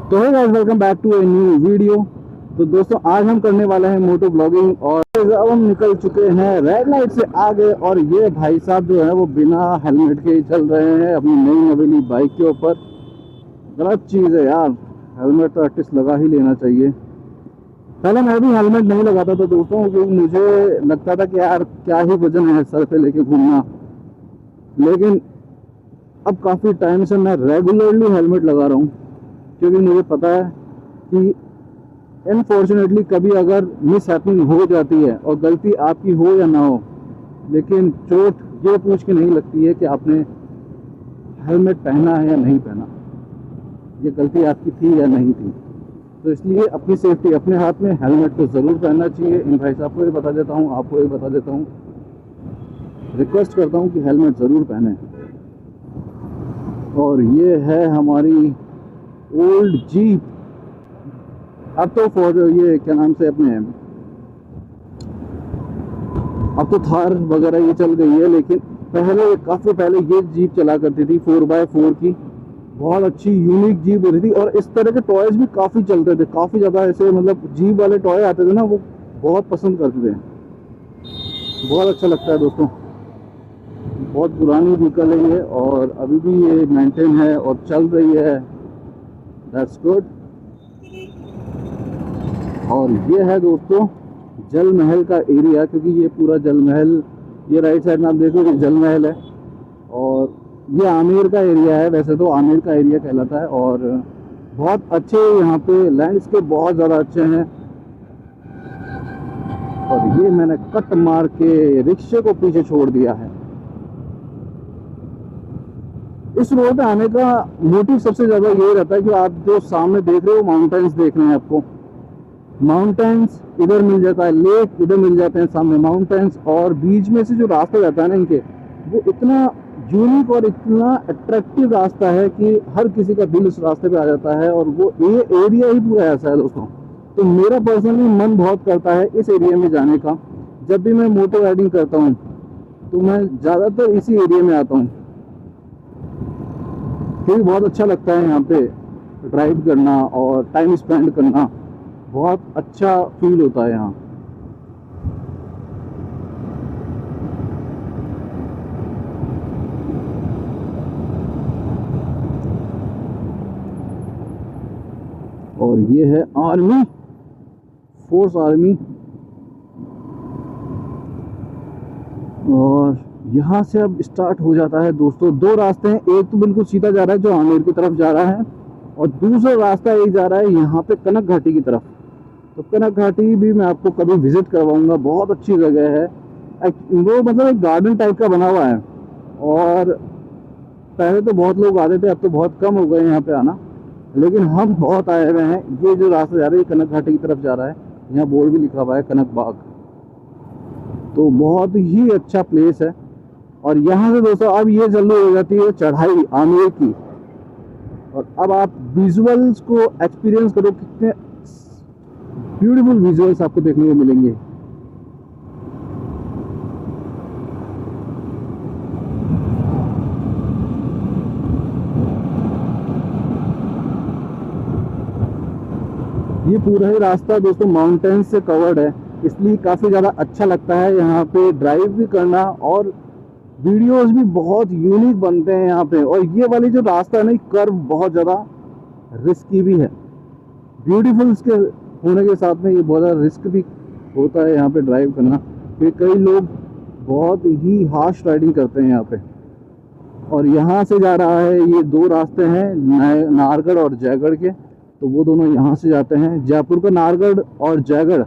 तो है guys, welcome back to a new video. तो दोस्तों, आज हम करने वाले हैं मोटो ब्लॉगिंग। और अब हम निकल चुके हैं रेड लाइट से आगे, और ये भाई साहब जो है वो बिना हेलमेट के ही चल रहे हैं अपनी नई नवेली बाइक के ऊपर। गलत चीज़ है यार, हेलमेट तो एटलीस्ट लगा ही लेना चाहिए। पहले मैं भी हेलमेट नहीं लगाता था दोस्तों, क्योंकि मुझे लगता था कि यार क्या ही वजन है सर पे लेके घूमना। लेकिन अब काफ़ी टाइम से मैं रेगुलरली हेलमेट लगा रहा हूँ, क्योंकि मुझे पता है कि अनफॉर्चुनेटली कभी अगर मिस हैपनिंग हो जाती है, और गलती आपकी हो या ना हो, लेकिन चोट ये पूछ के नहीं लगती है कि आपने हेलमेट पहना है या नहीं पहना, ये गलती आपकी थी या नहीं थी। तो इसलिए अपनी सेफ्टी अपने हाथ में, हेलमेट तो ज़रूर पहनना चाहिए। इन भाई साहब को भी बता देता हूँ, आपको भी बता देता हूँ, रिक्वेस्ट करता हूँ कि हेलमेट ज़रूर पहने। और ये है हमारी ओल्ड जीप। अब तो फॉर ये क्या नाम से अपने, अब तो थार वगैरह ये चल गई है, लेकिन पहले काफ़ी पहले ये जीप चला करती थी 4x4 की। बहुत अच्छी यूनिक जीप होती थी, और इस तरह के टॉयज भी काफ़ी चलते थे, काफ़ी ज़्यादा ऐसे मतलब जीप वाले टॉय आते थे ना, वो बहुत पसंद करते थे। बहुत अच्छा लगता है दोस्तों। बहुत पुरानी व्हीकल है ये, और अभी भी ये मेंटेन है और चल रही है। That's good. और ये है दोस्तों जल महल का एरिया, क्योंकि ये पूरा जल महल, ये राइट साइड में आप देखो कि जल महल है, और ये आमेर का एरिया है। वैसे तो आमेर का एरिया कहलाता है, और बहुत अच्छे यहाँ पे लैंडस्केप बहुत ज़्यादा अच्छे हैं। और ये मैंने कट मार के रिक्शे को पीछे छोड़ दिया है। इस रोड पे आने का मोटिव सबसे ज़्यादा यही रहता है कि आप जो सामने देख रहे हो माउंटेन्स देख रहे हैं आपको। माउंटेन्स इधर मिल जाता है, लेक इधर मिल जाते हैं, सामने माउंटेन्स, और बीच में से जो रास्ता जाता है ना इनके, वो इतना यूनिक और इतना अट्रैक्टिव रास्ता है कि हर किसी का दिल उस रास्ते पे आ जाता है। और वो ये एरिया ही पूरा ऐसा है दोस्तों। तो मेरा पर्सनली मन बहुत करता है इस एरिया में जाने का। जब भी मैं मोटर राइडिंग करता हूँ तो मैं ज़्यादातर इसी एरिया में आता हूँ, क्योंकि बहुत अच्छा लगता है यहाँ पे ड्राइव करना और टाइम स्पेंड करना। बहुत अच्छा फील होता है यहाँ। और ये है आर्मी फोर्स, आर्मी। और यहाँ से अब स्टार्ट हो जाता है दोस्तों, दो रास्ते हैं। एक तो बिल्कुल सीधा जा रहा है जो आमेर की तरफ जा रहा है, और दूसरा रास्ता एक जा रहा है यहाँ पे कनक घाटी की तरफ। तो कनक घाटी भी मैं आपको कभी विजिट करवाऊंगा, बहुत अच्छी जगह है। वो मतलब एक गार्डन टाइप का बना हुआ है, और पहले तो बहुत लोग आते थे, अब तो बहुत कम हो गए यहाँ पे आना, लेकिन हम बहुत आए हुए हैं। ये जो रास्ता जा रहा है कनक घाटी की तरफ जा रहा है, यहाँ बोर्ड भी लिखा हुआ है कनक बाग। तो बहुत ही अच्छा प्लेस है। और यहाँ से दोस्तों अब ये जल्दी हो जाती है चढ़ाई आमेर की, और अब आप विजुअल्स को एक्सपीरियंस करो, कितने ब्यूटीफुल विजुअल्स आपको देखने को मिलेंगे। ये पूरा ही रास्ता दोस्तों माउंटेन से कवर्ड है, इसलिए काफ़ी ज़्यादा अच्छा लगता है यहाँ पे ड्राइव भी करना, और वीडियोस भी बहुत यूनिक बनते हैं यहाँ पे। और ये वाली जो रास्ता है ना, कर्व बहुत ज़्यादा रिस्की भी है। ब्यूटीफुल के होने के साथ में ये बहुत ज़्यादा रिस्क भी होता है यहाँ पे ड्राइव करना, क्योंकि कई लोग बहुत ही हार्श राइडिंग करते हैं यहाँ पे। और यहाँ से जा रहा है, ये दो रास्ते हैं नाहरगढ़ और जयगढ़ के, तो वो दोनों यहाँ से जाते हैं। जयपुर का नाहरगढ़ और जयगढ़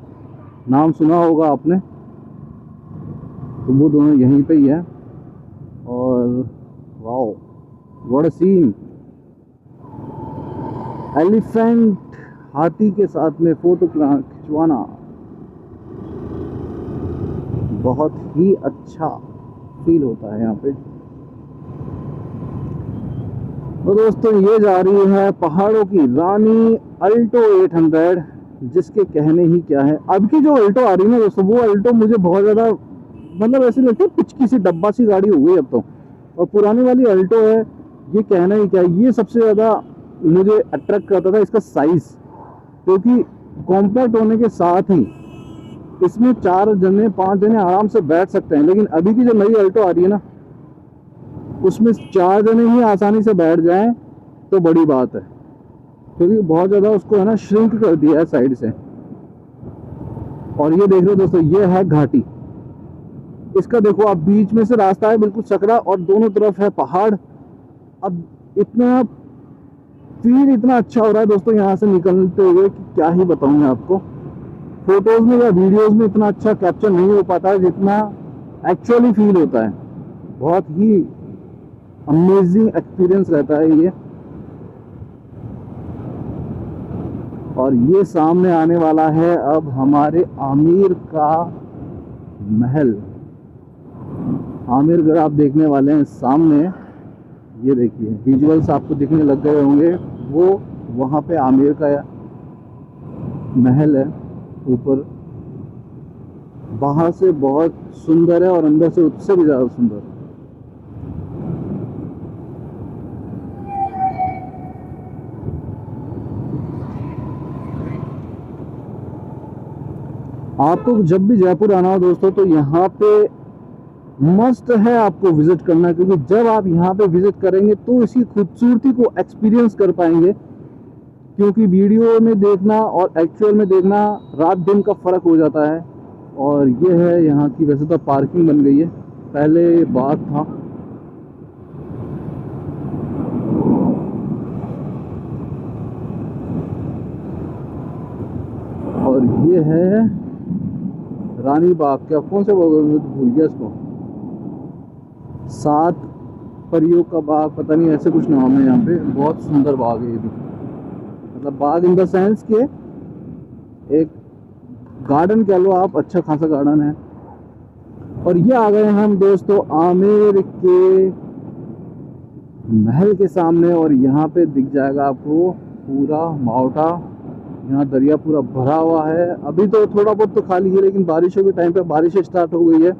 नाम सुना होगा आपने, तो वो दोनों यहीं पे ही है। और wow what a scene, elephant हाथी के साथ में फोटो खिंचवाना बहुत ही अच्छा फील होता है यहाँ पे। तो दोस्तों ये जा रही है पहाड़ों की रानी अल्टो 800, जिसके कहने ही क्या है। अब की जो अल्टो आ रही है ना दोस्तों, वो अल्टो मुझे बहुत ज़्यादा मतलब ऐसी लगती है पिचकी सी डब्बा सी गाड़ी हो गई अब तो। और पुरानी वाली अल्टो है, ये कहना ही क्या है, ये सबसे ज़्यादा मुझे अट्रैक्ट करता था इसका साइज, क्योंकि कॉम्पैक्ट होने के साथ ही इसमें 4 जने 5 जने आराम से बैठ सकते हैं। लेकिन अभी की जो नई अल्टो आ रही है ना, उसमें 4 जने ही आसानी से बैठ जाएं तो बड़ी बात है, क्योंकि बहुत ज़्यादा उसको है ना श्रिंक कर दिया है साइड से। और ये देख रहे हो दोस्तों, ये है घाटी। इसका देखो आप, बीच में से रास्ता है बिल्कुल सकरा और दोनों तरफ है पहाड़। अब इतना फील इतना अच्छा हो रहा है दोस्तों यहाँ से निकलते हुए कि क्या ही बताऊं मैं आपको। फोटोज में या वीडियोज में इतना अच्छा कैप्चर नहीं हो पाता है जितना एक्चुअली फील होता है। बहुत ही अमेजिंग एक्सपीरियंस रहता है ये। और ये सामने आने वाला है अब हमारे आमिर का महल। आमिरगढ़ आप देखने वाले हैं सामने। ये देखिए विजुअल्स आपको दिखने लग गए होंगे, वो वहाँ पे आमिर का महल है ऊपर। बाहर से बहुत सुंदर है और अंदर से उससे भी ज़्यादा सुंदर। आपको जब भी जयपुर आना हो दोस्तों तो यहाँ पे मस्ट है आपको विजिट करना, क्योंकि जब आप यहाँ पे विजिट करेंगे तो इसी खूबसूरती को एक्सपीरियंस कर पाएंगे। क्योंकि वीडियो में देखना और एक्चुअल में देखना रात दिन का फ़र्क हो जाता है। और ये है यहाँ की, वैसे तो पार्किंग बन गई है, पहले बाग था। और ये है रानी बाग, क्या कौन से बाग भूल गया इसको, 7 परियों का बाग, पता नहीं ऐसे कुछ नाम है यहाँ पे। बहुत सुंदर बाग है ये भी, मतलब बाग इन द सेंस के एक गार्डन कह लो आप, अच्छा खासा गार्डन है। और ये आ गए हैं हम दोस्तों आमेर के महल के सामने। और यहाँ पे दिख जाएगा आपको पूरा मावटा, यहाँ दरिया पूरा भरा हुआ है। अभी तो थोड़ा बहुत तो खाली है, लेकिन बारिशों के टाइम पे बारिश स्टार्ट हो गई है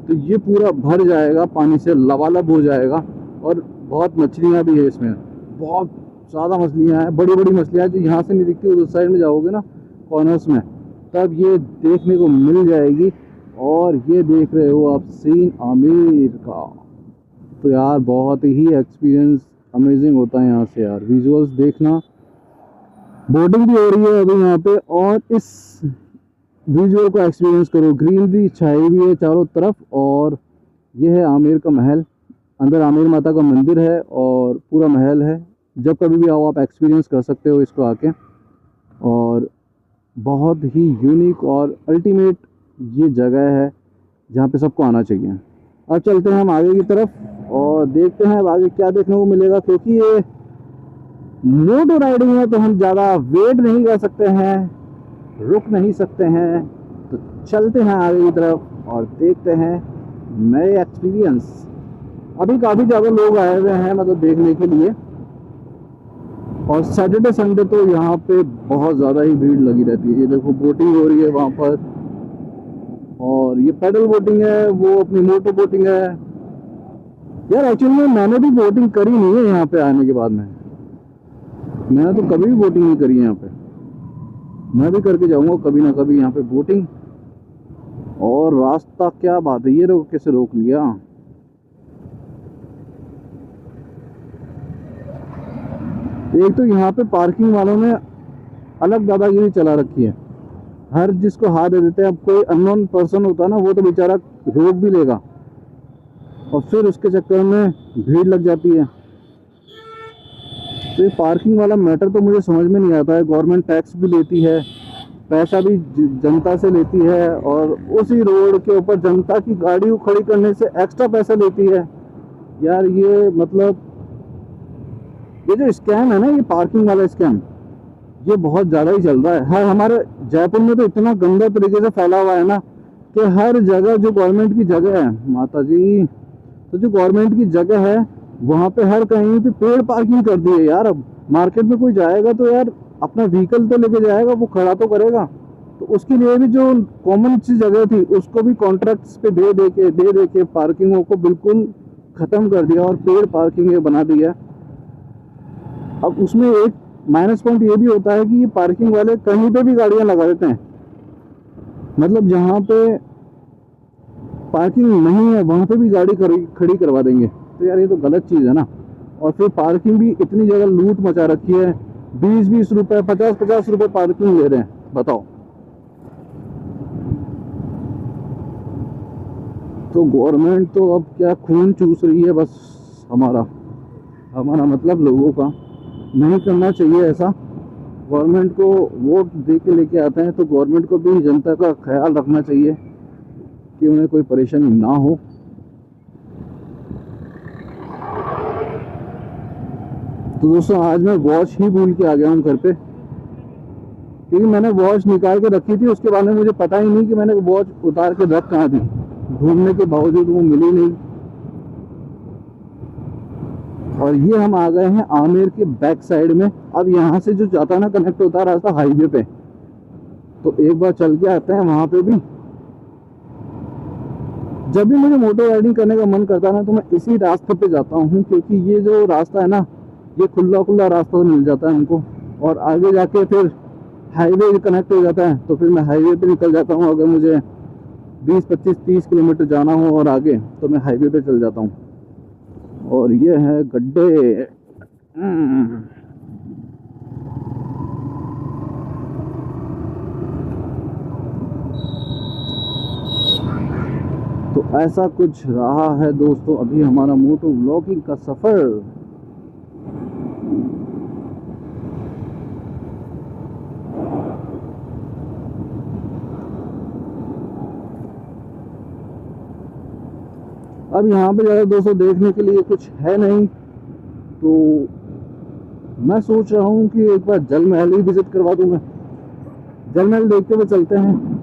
तो ये पूरा भर जाएगा, पानी से लबालब हो जाएगा। और बहुत मछलियाँ भी है इसमें, बहुत ज़्यादा मछलियाँ हैं, बड़ी बड़ी मछलियाँ जो यहाँ से नहीं दिखती, उधर साइड में जाओगे ना कॉर्नर्स में तब ये देखने को मिल जाएगी। और ये देख रहे हो आप सीन आमिर का, तो यार बहुत ही एक्सपीरियंस अमेजिंग होता है यहाँ से यार। विजुअल्स देखना, बोटिंग भी हो रही है अभी यहाँ पे, और इस विजुअल को एक्सपीरियंस करो। ग्रीनरी छाई हुई है चारों तरफ। और ये है आमिर का महल, अंदर आमिर माता का मंदिर है और पूरा महल है। जब कभी भी आओ आप एक्सपीरियंस कर सकते हो इसको आके। और बहुत ही यूनिक और अल्टीमेट ये जगह है जहाँ पे सबको आना चाहिए। अब चलते हैं हम आगे की तरफ और देखते हैं अब आगे क्या देखने को मिलेगा, क्योंकि ये मोटो राइडिंग है तो हम ज़्यादा वेट नहीं कर सकते हैं, रुक नहीं सकते हैं। तो चलते हैं आगे की तरफ और देखते हैं नए एक्सपीरियंस। अभी काफ़ी ज़्यादा लोग आए हुए हैं मतलब देखने के लिए। और सैटरडे संडे तो यहाँ पे बहुत ज़्यादा ही भीड़ लगी रहती है। ये देखो बोटिंग हो रही है वहाँ पर, और ये पैडल बोटिंग है, वो अपनी मोटो बोटिंग है। यार एक्चुअली में मैंने भी बोटिंग करी नहीं है यहाँ पे आने के बाद में। मैंने तो कभी भी बोटिंग नहीं करी है यहाँ पे। मैं भी करके जाऊँगा कभी ना कभी यहाँ पे बोटिंग। और रास्ता क्या बात है, ये कैसे रोक लिया। एक तो यहाँ पे पार्किंग वालों ने अलग दादागिरी चला रखी है, हर जिसको हाथ दे देते हैं। अब कोई अननोन पर्सन होता है ना, वो तो बेचारा रोक भी लेगा और फिर उसके चक्कर में भीड़ लग जाती है। तो ये पार्किंग वाला मैटर तो मुझे समझ में नहीं आता है। गवर्नमेंट टैक्स भी लेती है, पैसा भी जनता से लेती है, और उसी रोड के ऊपर जनता की गाड़ी को खड़ी करने से एक्स्ट्रा पैसा लेती है। यार ये मतलब ये जो स्कैम है ना, ये पार्किंग वाला स्कैम, ये बहुत ज़्यादा ही चल रहा है। हर हमारे जयपुर में तो इतना गंदा तरीके से फैला हुआ है ना कि हर जगह जो गवर्नमेंट की जगह है, माता जी, तो जो गवर्नमेंट की जगह है वहाँ पे हर कहीं पे पेड़ पार्किंग कर दी है। यार अब मार्केट में कोई जाएगा तो यार अपना व्हीकल तो लेके जाएगा, वो खड़ा तो करेगा। तो उसके लिए भी जो कॉमन सी जगह थी उसको भी कॉन्ट्रैक्ट्स पे दे के पार्किंगों को बिल्कुल ख़त्म कर दिया और पेड़ पार्किंग बना दिया। अब उसमें एक माइनस पॉइंट ये भी होता है कि ये पार्किंग वाले कहीं पे भी गाड़ियां लगा देते हैं, मतलब जहाँ पे पार्किंग नहीं है वहाँ पे भी गाड़ी खड़ी करवा देंगे। तो यार ये तो गलत चीज़ है ना। और फिर पार्किंग भी इतनी जगह लूट मचा रखी है, 20-20 रुपए 50-50 रुपए पार्किंग ले रहे हैं, बताओ। तो गवर्नमेंट तो अब क्या खून चूस रही है बस हमारा हमारा मतलब लोगों का। नहीं करना चाहिए ऐसा। गवर्नमेंट को वोट दे के लेके आते हैं तो गवर्नमेंट को भी जनता का ख्याल रखना चाहिए कि उन्हें कोई परेशानी ना हो। तो दोस्तों आज मैं वॉच ही भूल के आ गया हूँ घर पे, क्योंकि मैंने वॉच निकाल के रखी थी, उसके बाद में मुझे पता ही नहीं कि मैंने वॉच उतार के रख कहाँ थी। ढूंढने के बावजूद वो मिली नहीं। और ये हम आ गए हैं आमेर के बैक साइड में। अब यहाँ से जो जाता है ना कनेक्ट होता है रास्ता हाईवे पे, तो एक बार चल के आते हैं वहाँ पे भी। जब भी मुझे मोटर राइडिंग करने का मन करता है ना तो मैं इसी रास्ते पे जाता हूँ, क्योंकि ये जो रास्ता है ना ये खुला खुला रास्ता मिल जाता है हमको। और आगे जाके फिर हाईवे कनेक्ट हो जाता है, तो फिर मैं हाईवे पे निकल जाता हूँ। अगर मुझे 20-25-30 किलोमीटर जाना हो और आगे, तो मैं हाईवे पे चल जाता हूँ। और ये है गड्ढे। तो ऐसा कुछ रहा है दोस्तों अभी हमारा मोटो व्लॉगिंग का सफर। अब यहाँ पे ज़्यादा दोस्तों देखने के लिए कुछ है नहीं, तो मैं सोच रहा हूँ कि एक बार जल महल ही विजिट करवा दूँ मैं। जल महल देखते हुए चलते हैं।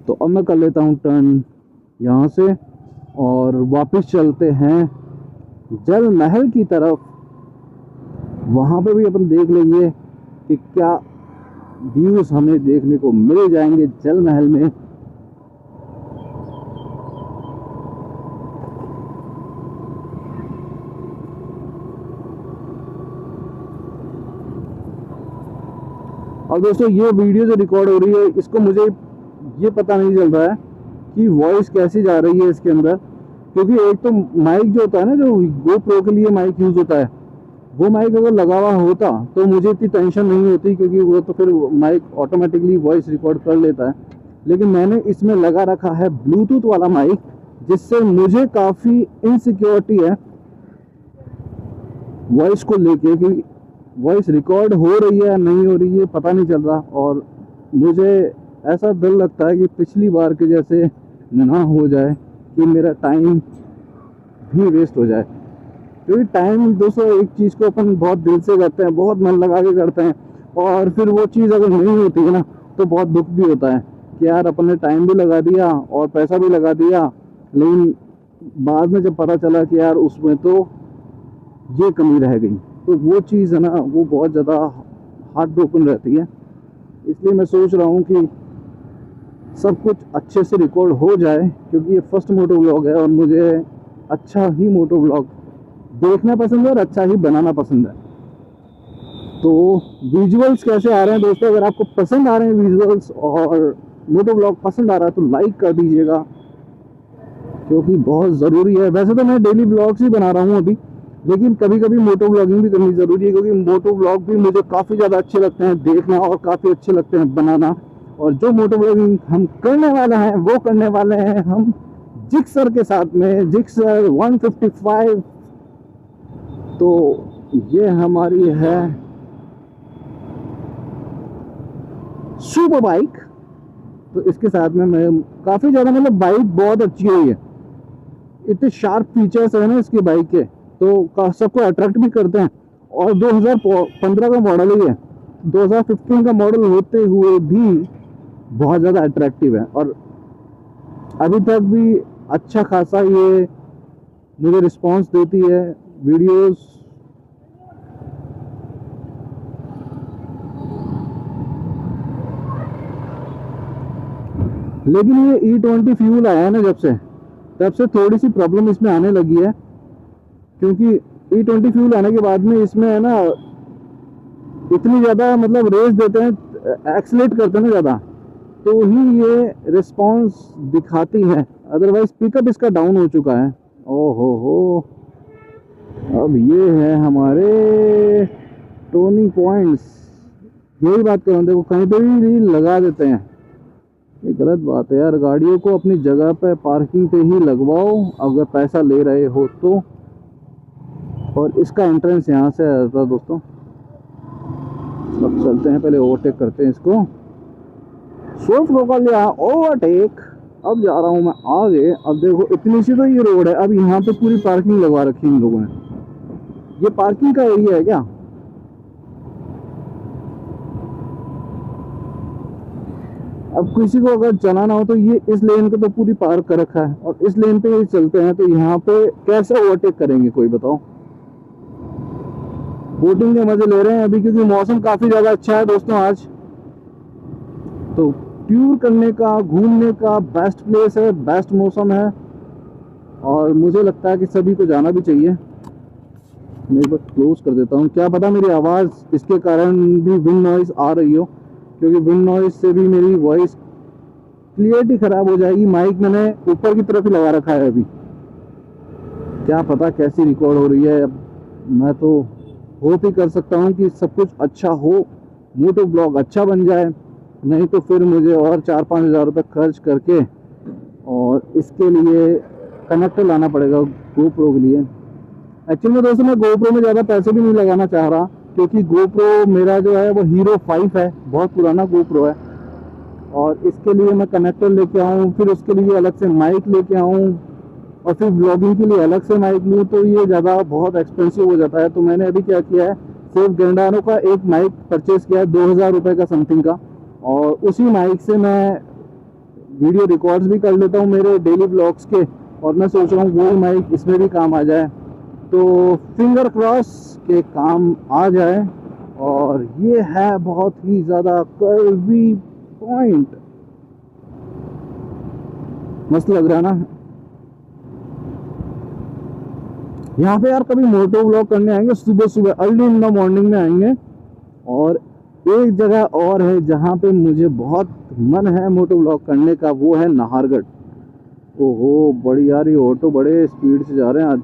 तो अब मैं कर लेता हूँ टर्न यहाँ से और वापस चलते हैं जल महल की तरफ। वहाँ पे भी अपन देख लेंगे कि क्या व्यूज हमें देखने को मिल जाएंगे जल महल में। और दोस्तों ये वीडियो जो रिकॉर्ड हो रही है इसको मुझे ये पता नहीं चल रहा है कि वॉइस कैसी जा रही है इसके अंदर, क्योंकि एक तो माइक जो होता है ना, जो GoPro के लिए माइक यूज होता है, वो माइक अगर लगा हुआ होता तो मुझे इतनी टेंशन नहीं होती, क्योंकि वो तो फिर माइक ऑटोमेटिकली वॉइस रिकॉर्ड कर लेता है। लेकिन मैंने इसमें लगा रखा है ब्लूटूथ वाला माइक, जिससे मुझे काफ़ी इनसिक्योरिटी है वॉइस को लेके कि वॉइस रिकॉर्ड हो रही है या नहीं हो रही है पता नहीं चल रहा। और मुझे ऐसा डर लगता है कि पिछली बार के जैसे ना हो जाए कि मेरा टाइम भी वेस्ट हो जाए, क्योंकि टाइम दोस्तों एक चीज़ को अपन बहुत दिल से करते हैं, बहुत मन लगा के करते हैं, और फिर वो चीज़ अगर नहीं होती है ना तो बहुत दुख भी होता है कि यार अपन ने टाइम भी लगा दिया और पैसा भी लगा दिया, लेकिन बाद में जब पता चला कि यार उसमें तो ये कमी रह गई, तो वो चीज़ है ना वो बहुत ज़्यादा हार्ट ब्रोकन रहती है। इसलिए मैं सोच रहा हूँ कि सब कुछ अच्छे से रिकॉर्ड हो जाए, क्योंकि ये फर्स्ट मोटो व्लॉग है और मुझे अच्छा ही मोटो व्लॉग देखना पसंद है और अच्छा ही बनाना पसंद है। तो विजुअल्स कैसे आ रहे हैं दोस्तों, अगर आपको पसंद आ रहे हैं विजुअल्स और मोटो व्लॉग पसंद आ रहा है तो लाइक कर दीजिएगा, क्योंकि बहुत ज़रूरी है। वैसे तो मैं डेली व्लॉग्स ही बना रहा हूँ अभी, लेकिन कभी कभी मोटो व्लॉगिंग भी करनी ज़रूरी है, क्योंकि मोटो व्लॉग भी मुझे काफ़ी ज़्यादा अच्छे लगते हैं देखना और काफ़ी अच्छे लगते हैं बनाना। और जो मोटो व्लॉगिंग हम करने वाले हैं वो करने वाले हैं हम जिक्सर के साथ में, जिक्सर 155। तो ये हमारी है सुपर बाइक। तो इसके साथ में मैं काफ़ी ज़्यादा मतलब बाइक बहुत अच्छी हुई है, इतने शार्प फीचर्स है ना इसकी बाइक के, तो सबको अट्रैक्ट भी करते हैं। और 2015 का मॉडल ही है, 2015 का मॉडल होते हुए भी बहुत ज़्यादा अट्रैक्टिव है। और अभी तक भी अच्छा खासा ये मुझे रिस्पांस देती है वीडियोस। लेकिन ये E20 फ्यूल आया है ना जब से, तब से थोड़ी सी प्रॉब्लम इसमें आने लगी है, क्योंकि E20 फ्यूल आने के बाद में इसमें है ना इतनी ज़्यादा मतलब रेस देते हैं, एक्सलेट करते हैं ना ज़्यादा, तो ही ये रिस्पांस दिखाती है। अदरवाइज पिकअप इसका डाउन हो चुका है। ओहो हो, अब ये है हमारे टर्निंग पॉइंट्स। यही बात कर रहा हूँ, देखो कहीं पे भी लगा देते हैं, ये गलत बात है यार। गाड़ियों को अपनी जगह पे पार्किंग पे ही लगवाओ अगर पैसा ले रहे हो तो। और इसका एंट्रेंस यहाँ से आता है दोस्तों। अब चलते हैं, पहले ओवरटेक करते हैं इसको। स्विफ्ट को कर लिया ओवरटेक, अब जा रहा हूँ मैं आगे। अब देखो इतनी सी तो ये रोड है, अब यहाँ पे पूरी पार्किंग लगवा रखी है इन लोगों ने। ये पार्किंग का एरिया है क्या? अब किसी को अगर चलाना हो तो ये इस लेन को तो पूरी पार्क कर रखा है, और इस लेन पे ये चलते हैं, तो यहाँ पे कैसे ओवरटेक करेंगे कोई बताओ। बोटिंग के मजे ले रहे हैं अभी, क्योंकि मौसम काफी ज्यादा अच्छा है दोस्तों आज। तो टूर करने का, घूमने का बेस्ट प्लेस है, बेस्ट मौसम है, और मुझे लगता है कि सभी को जाना भी चाहिए। मैं एक बार क्लोज कर देता हूँ, क्या पता मेरी आवाज़ इसके कारण भी विंड नॉइस आ रही हो, क्योंकि विंड नॉइस से भी मेरी वॉइस क्लियरिटी ख़राब हो जाएगी। माइक मैंने ऊपर की तरफ ही लगा रखा है अभी, क्या पता कैसी रिकॉर्ड हो रही है। अब मैं तो होप ही कर सकता हूँ कि सब कुछ अच्छा हो, मोटो ब्लॉग अच्छा बन जाए, नहीं तो फिर मुझे और 4-5 हज़ार रुपये खर्च करके और इसके लिए कनेक्टर लाना पड़ेगा GoPro के लिए। एक्चुअली में दोस्तों मैं GoPro में ज़्यादा पैसे भी नहीं लगाना चाह रहा, क्योंकि GoPro मेरा जो है वो Hero 5 है, बहुत पुराना GoPro है, और इसके लिए मैं कनेक्टर लेके आऊँ, फिर उसके लिए अलग से माइक लेके आऊँ, और फिर ब्लॉगिंग के लिए अलग से माइक लूँ, तो ये ज़्यादा बहुत एक्सपेंसिव हो जाता है। तो मैंने अभी क्या किया है, सिर्फ गेंडानो का एक माइक परचेज़ किया है 2000 रुपये का समथिंग का, और उसी माइक से मैं वीडियो रिकॉर्ड्स भी कर लेता हूँ मेरे डेली ब्लॉग्स के, और मैं सोच रहा हूँ वो माइक इसमें भी काम आ जाए, तो फिंगर क्रॉस के काम आ जाए। और ये है बहुत ही ज़्यादा कर्वी पॉइंट, मस्त लग रहा है ना। यहाँ पे यार कभी मोटो व्लॉग करने आएंगे, सुबह सुबह अर्ली इन द मॉर्निंग में आएंगे। और एक जगह और है जहाँ पे मुझे बहुत मन है मोटो व्लॉग करने का, वो है नाहरगढ़। ओहो बड़ी यार, ये ऑटो बड़े स्पीड से जा रहे हैं आज।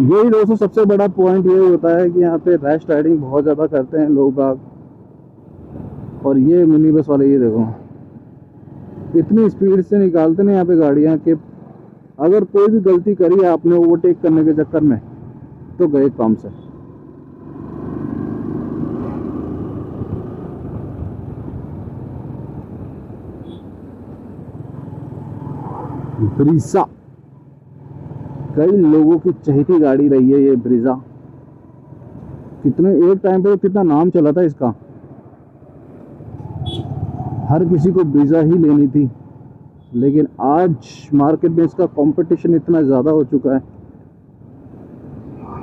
यही दोस्तों सबसे बड़ा पॉइंट ये होता है कि यहाँ पे रैश राइडिंग बहुत ज़्यादा करते हैं लोग बाग। और ये मिनी बस वाले, ये देखो इतनी स्पीड से निकालते हैं यहाँ पे गाड़ियाँ कि अगर कोई भी गलती करी आपने ओवरटेक करने के चक्कर में तो गए काम से। ब्रीजा कई लोगों की चहेती गाड़ी रही है ये ब्रीजा। कितने एक टाइम पे कितना नाम चला था इसका, हर किसी को ब्रीजा ही लेनी थी। लेकिन आज मार्केट में इसका कंपटीशन इतना ज़्यादा हो चुका है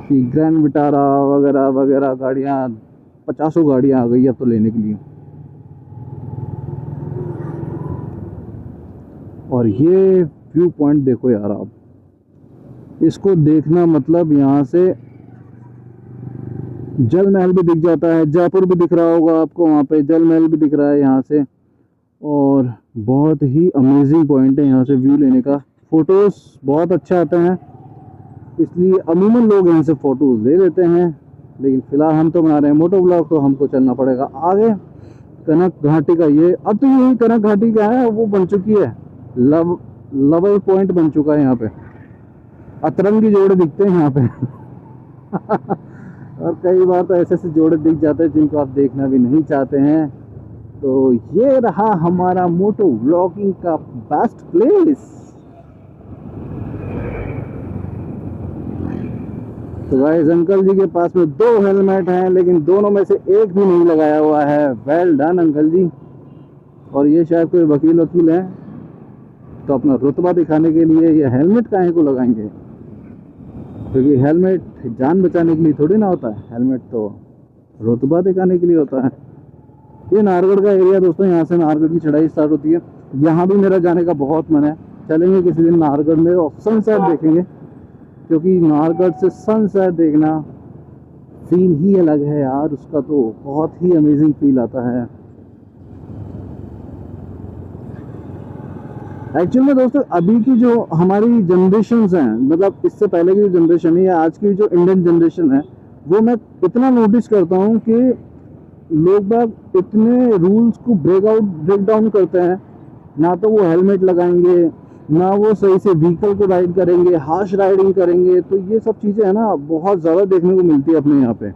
कि ग्रैंड विटारा वगैरह वगैरह गाड़ियाँ 50 गाड़ियाँ आ गई अब तो लेने के लिए। और ये व्यू पॉइंट देखो यार, आप इसको देखना मतलब यहाँ से जल महल भी दिख जाता है, जयपुर भी दिख रहा होगा आपको, वहाँ पे जल महल भी दिख रहा है यहाँ से। और बहुत ही अमेजिंग पॉइंट है यहाँ से व्यू लेने का, फ़ोटोज़ बहुत अच्छा आता है, इसलिए अमूमन लोग यहाँ से फ़ोटोज़ ले लेते हैं। लेकिन फ़िलहाल हम तो बना रहे हैं मोटो ब्लॉग, तो हमको चलना पड़ेगा आगे। कनक घाटी का ये, अब तो यही कनक घाटी क्या है वो बन चुकी है, लवल पॉइंट बन चुका है यहाँ पे, अतरंगी जोड़े दिखते हैं यहाँ पे और कई बार तो ऐसे ऐसे जोड़े दिख जाते हैं जिनको आप देखना भी नहीं चाहते हैं। तो ये रहा हमारा मोटो व्लॉगिंग का बेस्ट प्लेस। तो गाइस अंकल जी के पास में 2 हेलमेट हैं, लेकिन दोनों में से एक भी नहीं लगाया हुआ है। वेल डन अंकल जी। और ये शायद कोई वकील है, तो अपना रुतबा दिखाने के लिए ये हेलमेट काहे को लगाएंगे, क्योंकि हेलमेट जान बचाने के लिए थोड़ी ना होता है, हेलमेट तो रुतबा दिखाने के लिए होता है। ये नाहरगढ़ का एरिया दोस्तों, यहाँ से नाहरगढ़ की चढ़ाई स्टार्ट होती है। यहाँ भी मेरा जाने का बहुत मन है, चलेंगे किसी दिन नाहरगढ़ में और सनसेट देखेंगे, क्योंकि नाहरगढ़ से सनसेट देखना फील ही अलग है यार, उसका तो बहुत ही अमेजिंग फील आता है। एक्चुअल में दोस्तों अभी की जो हमारी जनरेशन हैं, मतलब इससे पहले की जो जनरेशन है या आज की जो इंडियन जनरेशन है, वो मैं इतना नोटिस करता हूँ कि लोग बाग इतने रूल्स को ब्रेक डाउन करते हैं। ना तो वो हेलमेट लगाएंगे, ना वो सही से व्हीकल को राइड करेंगे, हार्श राइडिंग करेंगे। तो ये सब चीज़ें है ना बहुत ज़्यादा देखने को मिलती है अपने यहाँ पे।